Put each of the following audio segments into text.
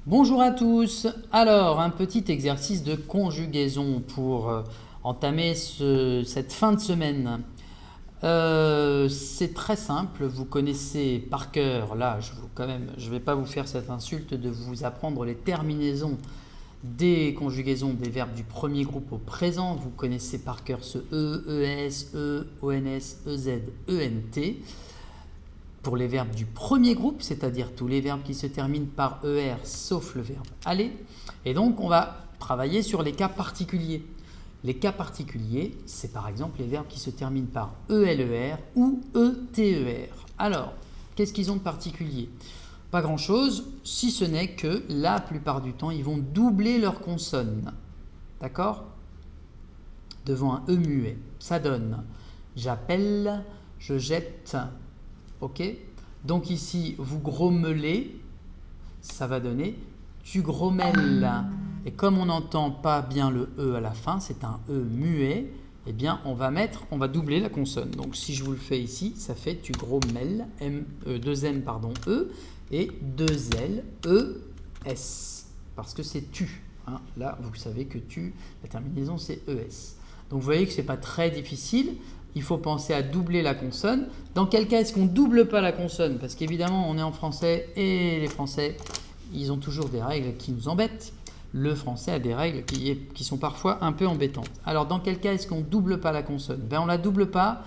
Bonjour à tous. Alors, un petit exercice de conjugaison pour entamer cette fin de semaine. C'est très simple, vous connaissez par cœur, là je vais pas vous faire cette insulte de vous apprendre les terminaisons des conjugaisons des verbes du premier groupe au présent. Vous connaissez par cœur ce E, ES, E, ONS, EZ, ENT. Pour les verbes du premier groupe, c'est-à-dire tous les verbes qui se terminent par ER sauf le verbe aller. Et donc on va travailler sur les cas particuliers. Les cas particuliers, c'est par exemple les verbes qui se terminent par ELER ou ETER. Alors, qu'est-ce qu'ils ont de particulier? Pas grand-chose, si ce n'est que la plupart du temps, ils vont doubler leur consonne. D'accord? Devant un E muet. Ça donne j'appelle, je jette. Ok? Donc ici, vous grommelez, ça va donner tu grommelles. Et comme on n'entend pas bien le E à la fin, c'est un E muet, eh bien on va doubler la consonne. Donc si je vous le fais ici, ça fait tu grommelles, deux M pardon, E, et deux L, E, S. Parce que c'est tu. Hein. Là, vous savez que tu, la terminaison c'est ES. Donc vous voyez que ce n'est pas très difficile. Il faut penser à doubler la consonne. Dans quel cas est-ce qu'on ne double pas la consonne? Parce qu'évidemment, on est en français et les Français, ils ont toujours des règles qui nous embêtent. Le français a des règles qui sont parfois un peu embêtantes. Alors, dans quel cas est-ce qu'on ne double pas la consonne? On ne la double pas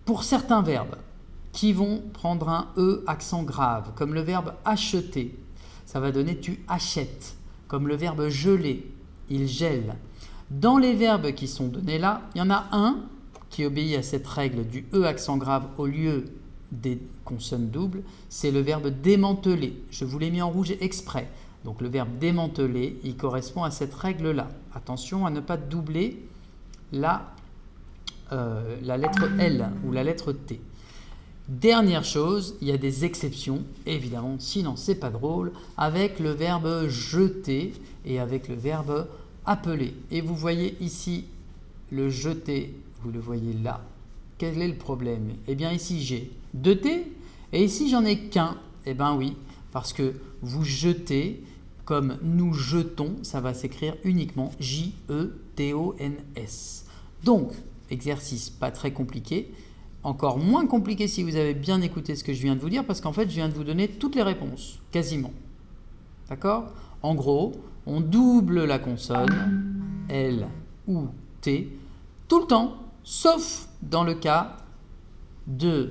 pour certains verbes qui vont prendre un E accent grave, comme le verbe acheter. Ça va donner tu achètes. Comme le verbe geler, il gèle. Dans les verbes qui sont donnés là, il y en a un qui obéit à cette règle du E accent grave au lieu des consonnes doubles, c'est le verbe démanteler. Je vous l'ai mis en rouge exprès. Donc le verbe démanteler, il correspond à cette règle-là. Attention à ne pas doubler la lettre L ou la lettre T. Dernière chose, il y a des exceptions, évidemment, sinon c'est pas drôle, avec le verbe jeter et avec le verbe appeler. Et vous voyez ici le jeter, vous le voyez là. Quel est le problème? Eh bien ici j'ai deux T et ici j'en ai qu'un. Eh bien oui, parce que vous jetez comme nous jetons, ça va s'écrire uniquement J-E-T-O-N-S. Donc, exercice pas très compliqué, encore moins compliqué si vous avez bien écouté ce que je viens de vous dire, parce qu'en fait je viens de vous donner toutes les réponses, quasiment. D'accord? En gros, on double la consonne L ou T tout le temps, sauf dans le cas du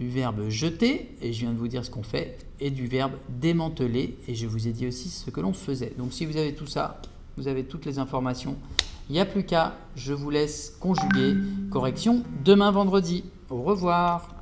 verbe jeter, et je viens de vous dire ce qu'on fait, et du verbe démanteler, et je vous ai dit aussi ce que l'on faisait. Donc si vous avez tout ça, vous avez toutes les informations. Il n'y a plus qu'à, je vous laisse conjuguer. Correction demain vendredi. Au revoir.